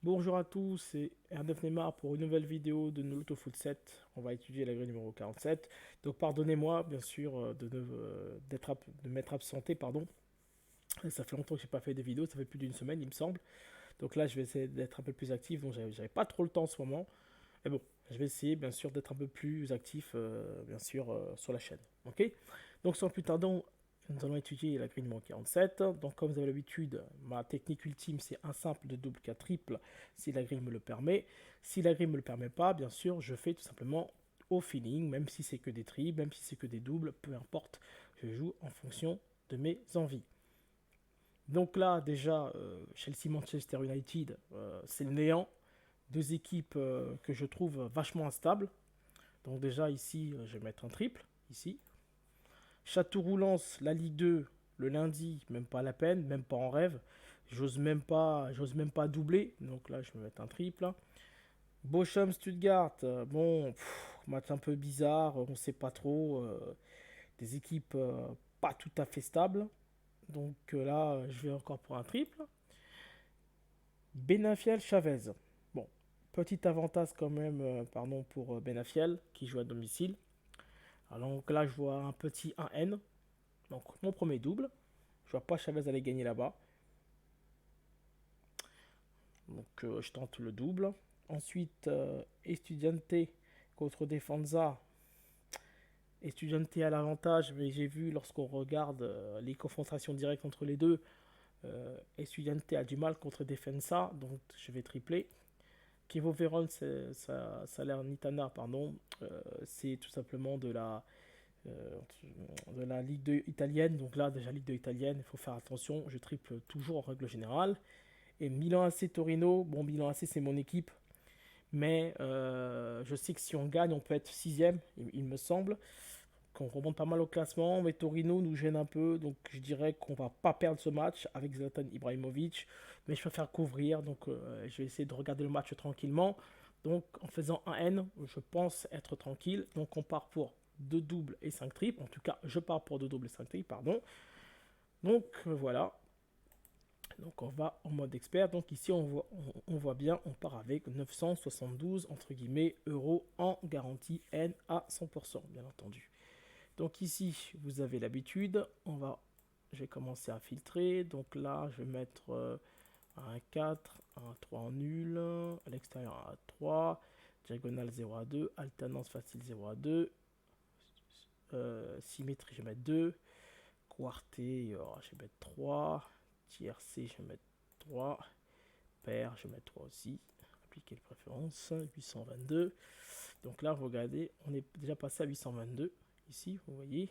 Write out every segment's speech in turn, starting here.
Bonjour à tous, c'est R9 Neymar pour une nouvelle vidéo de Naruto Full 7. On va étudier la grille numéro 47. Donc pardonnez-moi bien sûr de m'être absenté, pardon. Ça fait longtemps que j'ai pas fait de vidéo, ça fait plus d'une semaine il me semble. Donc là je vais essayer d'être un peu plus actif, donc j'avais pas trop le temps en ce moment. Mais bon, je vais essayer bien sûr d'être un peu plus actif bien sûr sur la chaîne. Ok. Donc sans plus tarder, nous allons étudier la grille numéro 47. Donc comme vous avez l'habitude, ma technique ultime c'est un simple de double 4 triple si la grille me le permet. Si la grille ne me le permet pas, bien sûr, je fais tout simplement au feeling, même si c'est que des triples, même si c'est que des doubles, peu importe. Je joue en fonction de mes envies. Donc là, déjà, Chelsea-Manchester United, c'est le néant. Deux équipes que je trouve vachement instables. Donc déjà ici, je vais mettre un triple, ici. Châteauroux-Lens, la Ligue 2, le lundi, même pas la peine, même pas en rêve. J'ose même pas doubler. Donc là, je vais mettre un triple. Bochum-Stuttgart, bon, match un peu bizarre, on ne sait pas trop. Des équipes pas tout à fait stables. Donc là, je vais encore pour un triple. Benafiel-Chavez. Bon, petit avantage quand même, pardon, pour Benafiel, qui joue à domicile. Alors donc là, je vois un petit 1N. Donc mon premier double. Je vois pas Chavez aller gagner là-bas. Donc je tente le double. Ensuite, Estudiante contre Defensa. Estudiante à l'avantage, mais j'ai vu lorsqu'on regarde les confrontations directes entre les deux, Estudiante a du mal contre Defensa, donc je vais tripler. Chievo Vérone, Salernitana, pardon, c'est tout simplement euh, de la Ligue 2 italienne. Donc là, déjà Ligue 2 italienne, il faut faire attention. Je triple toujours en règle générale. Et Milan AC Torino, bon, Milan AC c'est mon équipe, mais je sais que si on gagne, on peut être sixième, il me semble. Qu'on remonte pas mal au classement, mais Torino nous gêne un peu, donc je dirais qu'on va pas perdre ce match avec Zlatan Ibrahimovic, mais je préfère couvrir, donc je vais essayer de regarder le match tranquillement. Donc en faisant un N, je pense être tranquille. Donc on part pour 2 doubles et 5 triples. En tout cas, je pars pour 2 doubles et 5 triples, pardon. Donc voilà. Donc on va en mode expert. Donc ici on voit bien, on part avec 972 entre guillemets euros en garantie N à 100%, bien entendu. Donc ici, vous avez l'habitude, je vais commencer à filtrer. Donc là, je vais mettre un 4, un 3 en nul, à l'extérieur un 3, diagonale 0 à 2, alternance facile 0 à 2, symétrie je vais mettre 2, quarté je vais mettre 3, tiercé je vais mettre 3, paire je vais mettre 3 aussi, appliquer les préférences, 822. Donc là, regardez, on est déjà passé à 822, ici, vous voyez.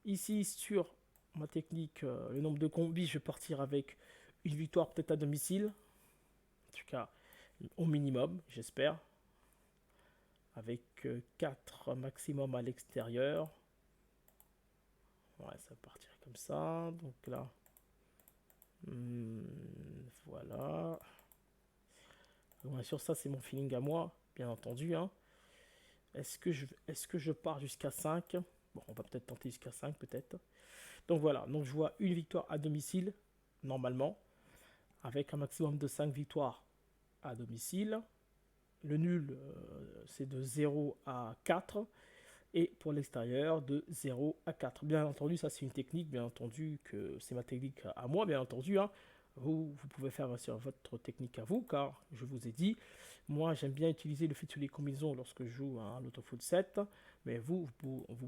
Ici, sur ma technique, le nombre de combis, je vais partir avec une victoire peut-être à domicile. En tout cas, au minimum, j'espère. Avec 4 maximum à l'extérieur. Ouais, ça va partir comme ça. Donc là, voilà. Bien sûr, ça, c'est mon feeling à moi, bien entendu. Hein. Est-ce que je pars jusqu'à 5? Bon, on va peut-être tenter jusqu'à 5, peut-être. Donc voilà, donc je vois une victoire à domicile, normalement, avec un maximum de 5 victoires à domicile. Le nul, c'est de 0 à 4. Et pour l'extérieur, de 0 à 4. Bien entendu, ça c'est une technique, bien entendu, que c'est ma technique à moi, bien entendu. Hein. Vous pouvez faire sur votre technique à vous, car je vous ai dit, moi j'aime bien utiliser le fait sur les combinaisons lorsque je joue à l'AutoFoot 7, mais vous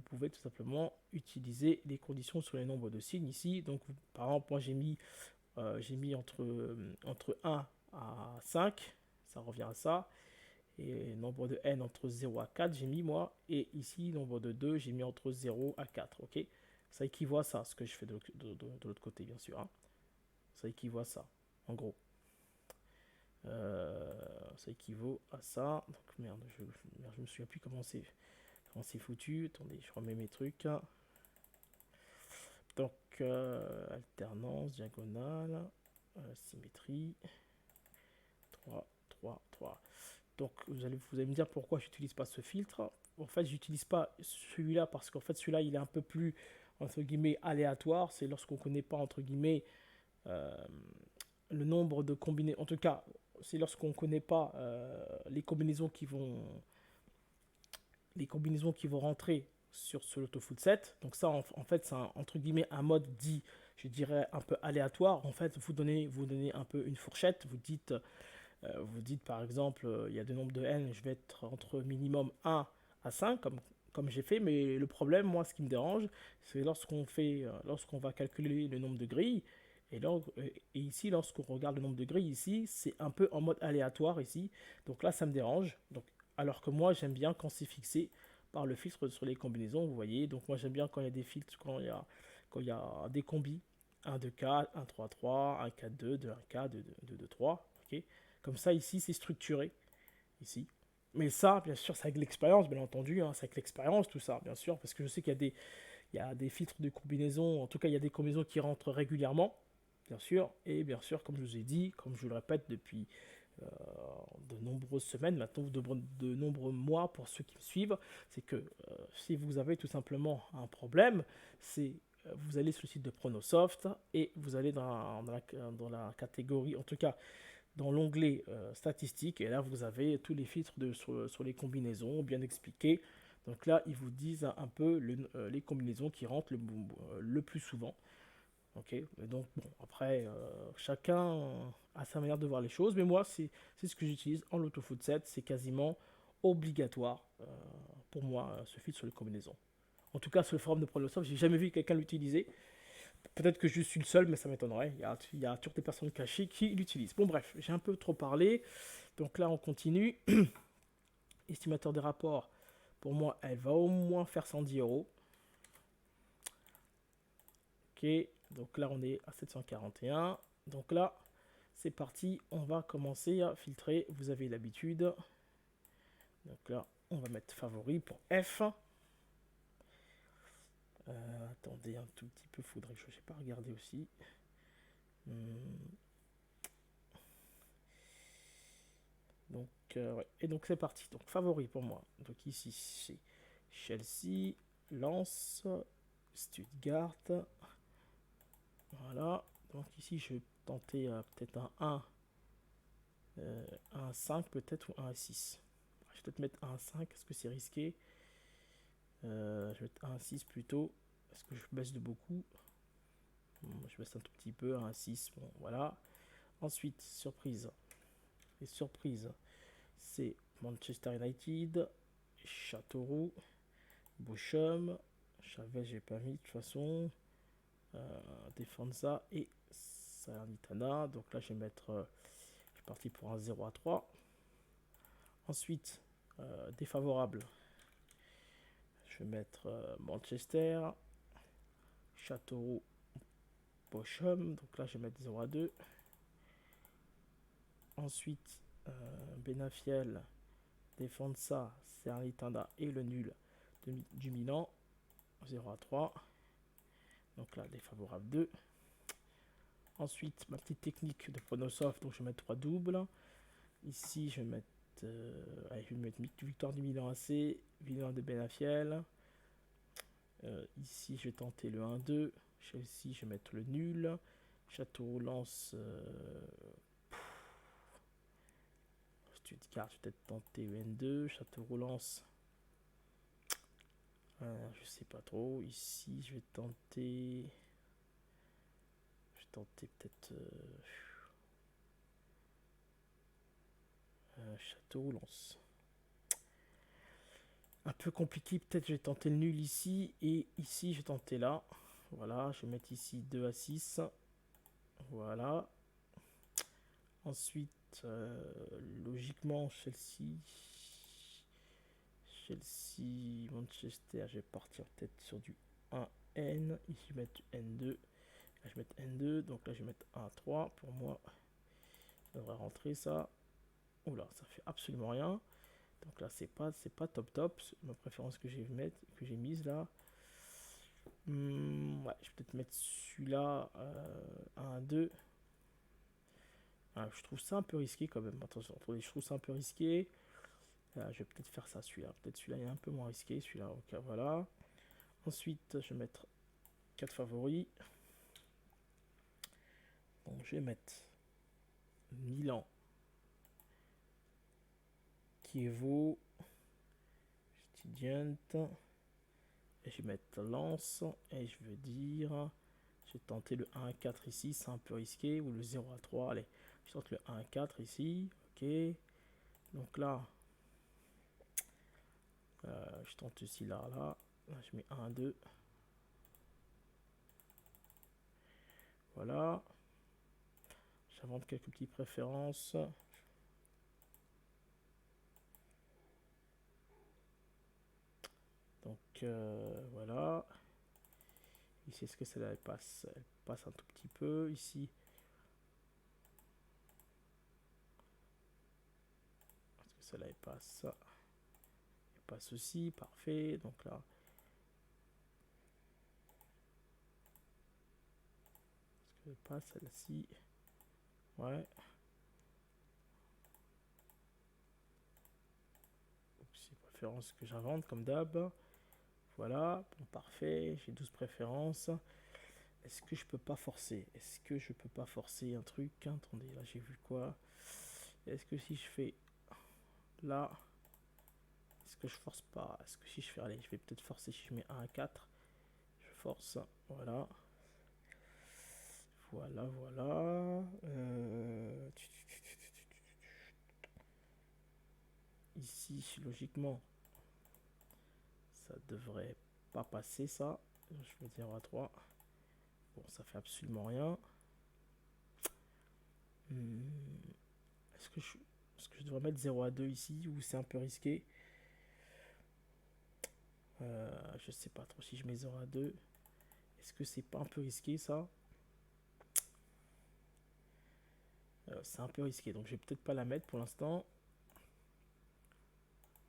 pouvez tout simplement utiliser les conditions sur les nombres de signes ici. Donc, par exemple, moi j'ai mis entre 1 à 5, ça revient à ça. Et nombre de n entre 0 à 4, j'ai mis moi. Et ici, nombre de 2, j'ai mis entre 0 à 4. Ok. Ça équivaut à ça, ce que je fais de l'autre côté, bien sûr. Hein. Ça équivaut à ça, en gros. Ça équivaut à ça. Donc, merde, je me souviens plus comment c'est foutu. Attendez, je remets mes trucs. Donc, alternance, diagonale, symétrie. 3, 3, 3. Donc vous allez me dire pourquoi j'utilise pas ce filtre. En fait, j'utilise pas celui-là parce qu'en fait celui-là il est un peu plus entre guillemets aléatoire. C'est lorsqu'on connaît pas entre guillemets euh, le nombre de combinaisons. En tout cas, c'est lorsqu'on ne connaît pas les combinaisons qui vont rentrer sur ce l'autofoot set. Donc ça, en fait, c'est entre guillemets un mode dit, je dirais, un peu aléatoire. En fait, vous donnez un peu une fourchette. Vous dites par exemple, il y a deux nombres de n, je vais être entre minimum 1 à 5, comme j'ai fait. Mais le problème, moi, ce qui me dérange, c'est lorsqu'on va calculer le nombre de grilles. Et ici, lorsqu'on regarde le nombre de grilles, ici, c'est un peu en mode aléatoire ici. Donc là, ça me dérange. Donc, alors que moi, j'aime bien quand c'est fixé par le filtre sur les combinaisons, vous voyez. Donc moi, j'aime bien quand il y a des filtres, quand il y a des combis. 1, 2, 4, 1, 3, 3, 1, 4, 2, 2, 1, 4, 2, 2, 2, 3. Ok. Comme ça, ici, c'est structuré. Ici. Mais ça, bien sûr, c'est avec l'expérience, bien entendu. Hein, c'est avec l'expérience, tout ça, bien sûr. Parce que je sais qu'il y a des filtres de combinaison. En tout cas, il y a des combinaisons qui rentrent régulièrement, bien sûr. Et bien sûr, comme je vous ai dit, comme je le répète depuis euh, de nombreuses semaines, maintenant de nombreux mois pour ceux qui me suivent, c'est que si vous avez tout simplement un problème, vous allez sur le site de Pronosoft et vous allez dans la catégorie, en tout cas dans l'onglet statistiques, et là vous avez tous les filtres sur les combinaisons bien expliqués. Donc là, ils vous disent un peu les combinaisons qui rentrent le plus souvent. Ok, donc bon, après, chacun a sa manière de voir les choses, mais moi, c'est ce que j'utilise en l'autofoot set, c'est quasiment obligatoire pour moi, ce filtre sur les combinaisons. En tout cas, sur le forum de Pronosoft, j'ai jamais vu quelqu'un l'utiliser. Peut-être que je suis le seul, mais ça m'étonnerait. Il y a toujours des personnes cachées qui l'utilisent. Bon, bref, j'ai un peu trop parlé. Donc là, on continue. Estimateur des rapports, pour moi, elle va au moins faire 110 euros. Ok, donc là, on est à 741. Donc là, c'est parti. On va commencer à filtrer. Vous avez l'habitude. Donc là, on va mettre favori pour F. Attendez un tout petit peu, faudrait que je n'ai pas regardé aussi. Donc, ouais. Et donc c'est parti. Donc favori pour moi. Donc ici c'est Chelsea, Lens, Stuttgart. Voilà. Donc ici je vais tenter peut-être un 5 peut-être ou un 6. Je vais peut-être mettre un 5. Est-ce que c'est risqué? Je vais mettre un 6 plutôt. Est-ce que je baisse de beaucoup? Je baisse un tout petit peu, un 6. Bon, voilà. Ensuite, surprise. Les surprises, c'est Manchester United, Châteauroux, Bochum, Chavez, j'ai pas mis de toute façon, Defensa et Salernitana. Donc là, je vais mettre, je suis parti pour un 0 à 3. Ensuite, défavorable, je vais mettre Manchester, Châteauroux, Bochum. Donc là, je vais mettre 0 à 2. Ensuite, Benafiel, Defensa, Salernitana et le nul du Milan, 0 à 3. Donc là, défavorable 2. Ensuite, ma petite technique de Pronosoft, donc je vais mettre 3 doubles. Ici, je vais mettre, victoire du Milan AC, Milan de Benafiel. Ici, je vais tenter le 1-2. Chelsea, je vais mettre le nul. Château Lens. Stuttgart, je vais peut-être tenter le N2. Château Lens. Je sais pas trop. Ici, je vais tenter. Peut-être Château Lens. Un peu compliqué, peut-être je vais tenter le nul ici. Et ici, je vais tenter là. Voilà, je vais mettre ici 2 à 6. Voilà. Ensuite, logiquement, Manchester, je vais partir peut-être sur du 1N. Ici, je vais mettre N2. Là, je vais mettre N2. Donc là, je vais mettre 1 à 3. Pour moi, ça devrait rentrer ça. Oula, ça fait absolument rien. Donc là, c'est pas top top. Ma préférence que j'ai mise là. Ouais, je vais peut-être mettre celui-là 1 2. Ah, je trouve ça un peu risqué quand même. Attention, attendez, je trouve ça un peu risqué. Je vais peut-être faire ça, celui-là. Peut-être celui-là est un peu moins risqué. Celui-là, ok, voilà. Ensuite, je vais mettre 4 favoris. Donc, je vais mettre Milan qui vaut Student. Et je vais mettre lance et je veux dire, je vais tenter le 1 à 4 ici, c'est un peu risqué, ou le 0 à 3, allez, je tente le 1 à 4 ici, ok. Donc là, je tente ici, là, là je mets 1 à 2. Voilà. J'invente quelques petites préférences. Donc voilà. Ici, est-ce que celle-là elle passe? Elle passe un tout petit peu. Ici, est-ce que celle-là elle passe? Elle passe aussi, parfait. Donc là, est-ce qu'elle passe celle-ci? Ouais. C'est les préférences que j'invente comme d'hab. Voilà, bon, parfait. J'ai 12 préférences. Est-ce que je peux pas forcer? Est-ce que je peux pas forcer un truc? Attendez, là j'ai vu quoi? Est-ce que si je fais là, est-ce que je force pas? Est-ce que si je fais, allez, je vais peut-être forcer si je mets 1 à 4. Je force, voilà. Voilà, voilà. Ici, logiquement, ça devrait pas passer ça. Je vais dire à 3. Bon, ça fait absolument rien. Est-ce que je devrais mettre 0 à 2 ici ou c'est un peu risqué? Je sais pas trop si je mets 0 à 2. Est-ce que c'est pas un peu risqué ça? C'est un peu risqué, donc je vais peut-être pas la mettre pour l'instant.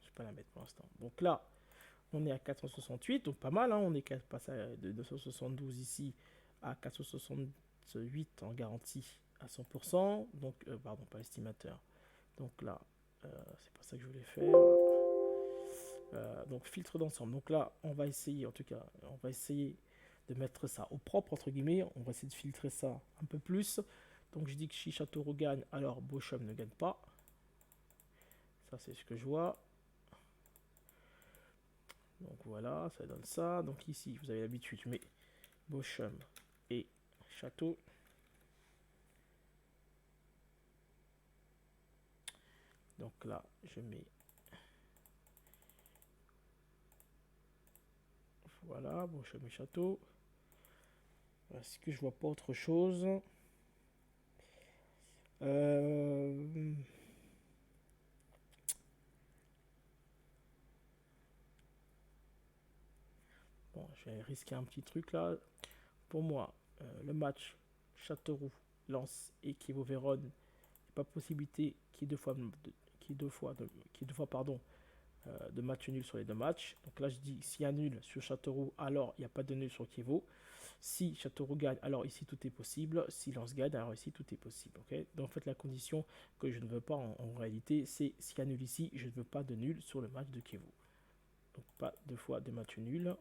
Je vais pas la mettre pour l'instant. Donc là, on est à 468, donc pas mal, hein. On est passé de 272 ici à 468 en garantie à 100%. Donc, pardon, pas estimateur. Donc là, c'est pas ça que je voulais faire. Donc filtre d'ensemble. Donc là, on va essayer, en tout cas, on va essayer de mettre ça au propre, entre guillemets. On va essayer de filtrer ça un peu plus. Donc je dis que si Châteauroux gagne, alors Bochum ne gagne pas. Ça, c'est ce que je vois. Donc voilà, ça donne ça. Donc ici, vous avez l'habitude, je mets Bochum et Château. Donc là, je mets... Voilà, Bochum et Château. Est-ce que je vois pas autre chose? Bon, je vais risquer un petit truc là. Pour moi, le match Châteauroux, Lens et Kievo-Vérone, il n'y a pas possibilité qu'il y ait deux fois pardon, de match nul sur les deux matchs. Donc là, je dis s'il y a nul sur Châteauroux, alors il n'y a pas de nul sur Kievo. Si Châteauroux gagne, alors ici tout est possible. Si Lens gagne, alors ici tout est possible. Okay, donc en fait, la condition que je ne veux pas en réalité, c'est s'il y a nul ici, je ne veux pas de nul sur le match de Kievo. Donc pas deux fois de match nul.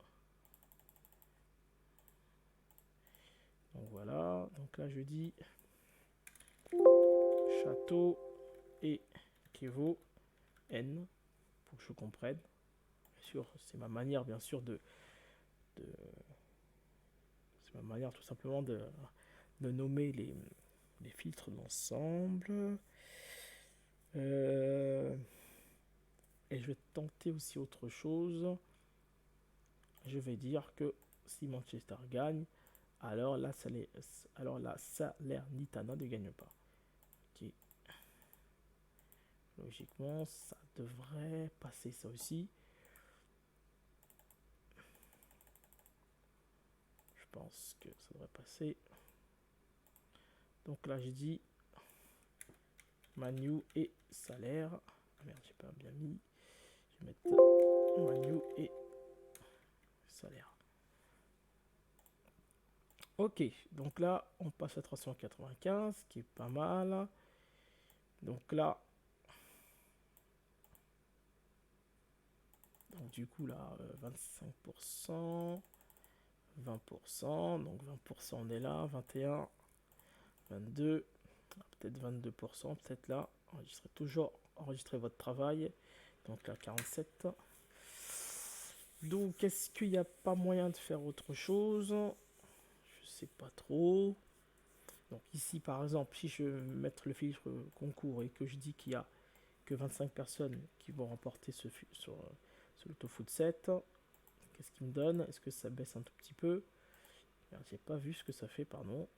Donc voilà, donc là je dis Château et Kievo N pour que je comprenne. Bien sûr, c'est ma manière bien sûr de c'est ma manière tout simplement de nommer les filtres d'ensemble. Et je vais tenter aussi autre chose. Je vais dire que si Manchester gagne, alors la Salernitana ne gagne pas. Ok. Logiquement, ça devrait passer ça aussi. Je pense que ça devrait passer. Donc là, j'ai dit Manu et Salaire. Merde, j'ai pas bien mis. Je vais mettre Manu et Salaire. Ok, donc là, on passe à 395, qui est pas mal. Donc là, donc du coup là, 25%, 20%, donc 20% on est là, 21, 22, peut-être 22%, peut-être là. toujours enregistrer votre travail. Donc là, 47. Donc, est-ce qu'il n'y a pas moyen de faire autre chose? Je sais pas trop. Donc ici, par exemple, si je vais mettre le filtre concours et que je dis qu'il y a que 25 personnes qui vont remporter sur l'autofoot 7, qu'est-ce qu'il me donne? Est-ce que ça baisse un tout petit peu? J'ai pas vu ce que ça fait, pardon.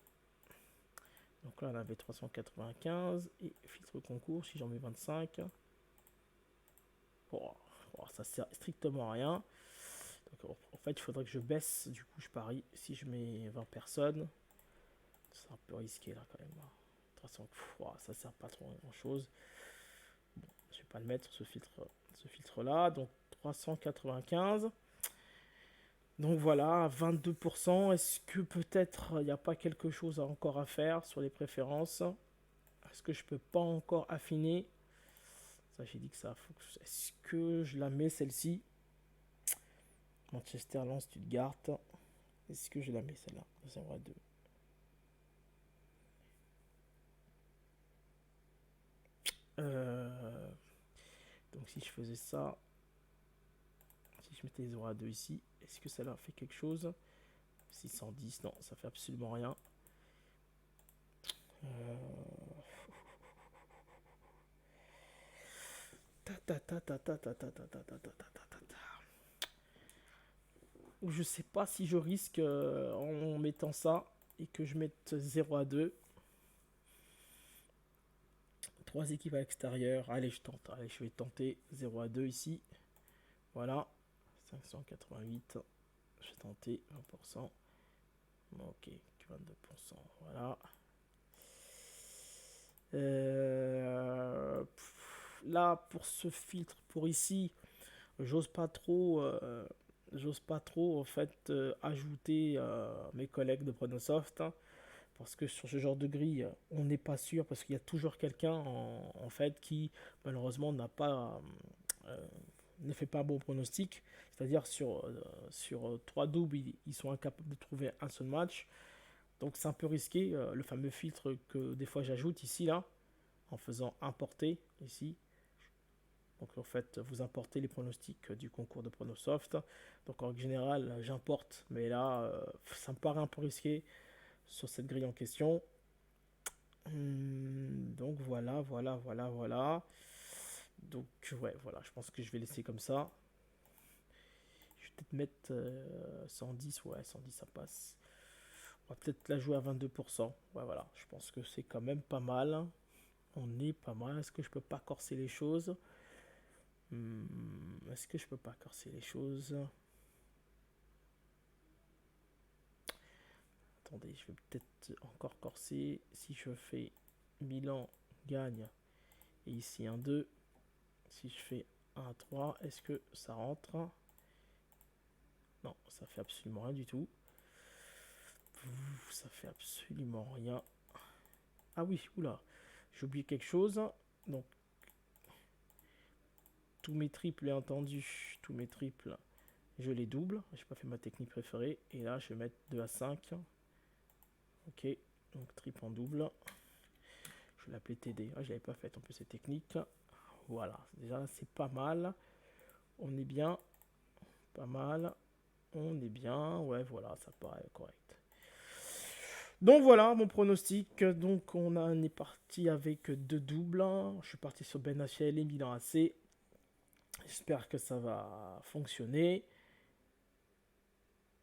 Donc là, on avait 395 et filtre concours, si j'en mets 25, ça sert strictement à rien. Donc, en fait, il faudrait que je baisse, du coup, je parie, si je mets 20 personnes, c'est un peu risqué là quand même. 300, ça sert pas trop à grand chose. Bon, je vais pas le mettre ce filtre là. Donc 395. Donc voilà, 22%. Est-ce que peut-être il n'y a pas quelque chose encore à faire sur les préférences? Est-ce que je peux pas encore affiner? Ça, j'ai dit que ça. Est-ce que je la mets celle-ci? Manchester lance Stuttgart. Est-ce que je la mets celle-là? 0-2. Donc si je faisais ça, si je mettais 0-2 ici, est-ce que ça leur fait quelque chose? 610, non, ça fait absolument rien. Je sais pas si je risque en mettant ça et que je mette 0-2. 3 équipes à l'extérieur. Allez, je tente. Allez, je vais tenter 0-2 ici. Voilà. 588. Je vais tenter 20%. Ok, 22%. Voilà. Là, pour ce filtre, pour ici, j'ose pas trop en fait ajouter mes collègues de Pronosoft, hein, parce que sur ce genre de grille, on n'est pas sûr, parce qu'il y a toujours quelqu'un en fait qui malheureusement n'a pas ne fait pas un bon pronostic, c'est-à-dire sur 3 doubles, ils sont incapables de trouver un seul match. Donc c'est un peu risqué, le fameux filtre que des fois j'ajoute ici, là, en faisant importer ici. Donc en fait, vous importez les pronostics du concours de Pronosoft. Donc en général, j'importe, mais là, ça me paraît un peu risqué sur cette grille en question. Donc voilà. Donc ouais, voilà, je pense que je vais laisser comme ça. Je vais peut-être mettre 110, ouais, 110 ça passe. On va peut-être la jouer à 22%. Ouais, voilà, je pense que c'est quand même pas mal. On est pas mal. Est-ce que je peux pas corser les choses? Est-ce que je peux pas corser les choses? Attendez, je vais peut-être encore corser. Si je fais Milan gagne et ici un 2, si je fais un 3, est-ce que ça rentre? Non, ça fait absolument rien du tout. Ça fait absolument rien. Ah oui, oula, j'ai oublié quelque chose. Donc, tous mes triples, bien entendu, tous mes triples, je les double. J'ai pas fait ma technique préférée. Et là, je vais mettre 2 à 5. Ok, donc triple en double. Je vais l'appeler TD. Ah, je l'avais pas fait en plus cette technique. Voilà, déjà c'est pas mal. On est bien. Pas mal. On est bien. Ouais, voilà, ça paraît correct. Donc voilà mon pronostic. Donc on est parti avec 2 doubles. Je suis parti sur Benafiel et Milan AC. J'espère que ça va fonctionner.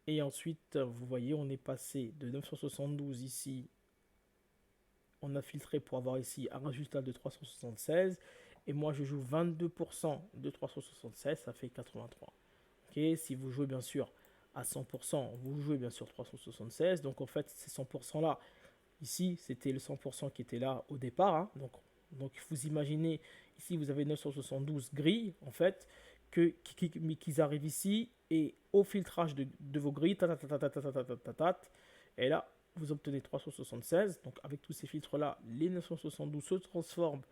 Et ensuite, vous voyez, on est passé de 972 ici. On a filtré pour avoir ici un résultat de 376. Et moi, je joue 22% de 376, ça fait 83. Ok, si vous jouez bien sûr à 100%, vous jouez bien sûr 376. Donc en fait, ces 100% là, ici, c'était le 100% qui était là au départ. Hein. Donc vous imaginez, ici, vous avez 972 grilles, en fait, qu'ils arrivent ici et au filtrage de vos grilles, et là, vous obtenez 376. Donc avec tous ces filtres-là, les 972 se transforment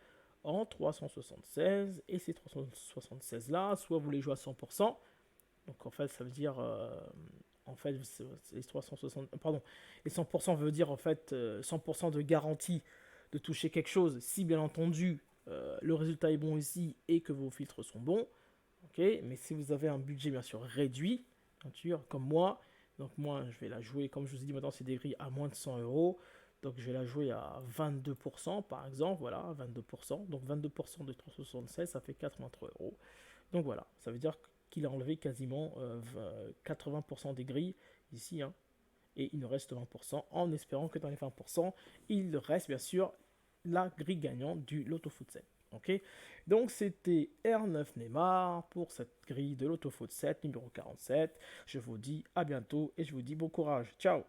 en 376. Et ces 376-là, soit vous les jouez à 100%. Donc en fait, ça veut dire... en fait, les 360... Pardon. Et 100% veut dire en fait 100% de garantie de toucher quelque chose. Si bien entendu, le résultat est bon ici et que vos filtres sont bons, ok, mais si vous avez un budget bien sûr réduit, bien sûr, comme moi, donc moi je vais la jouer, comme je vous ai dit maintenant c'est des grilles à moins de 100 euros, donc je vais la jouer à 22% par exemple, voilà, 22%, donc 22% de 376 ça fait 83 euros, donc voilà, ça veut dire qu'il a enlevé quasiment 80% des grilles ici, hein, et il nous reste 20%, en espérant que dans les 20%, il reste bien sûr la grille gagnante du Lotto Foot 7. Ok, donc c'était R9 Neymar pour cette grille de Lotto Foot 7 numéro 47. Je vous dis à bientôt et je vous dis bon courage. Ciao.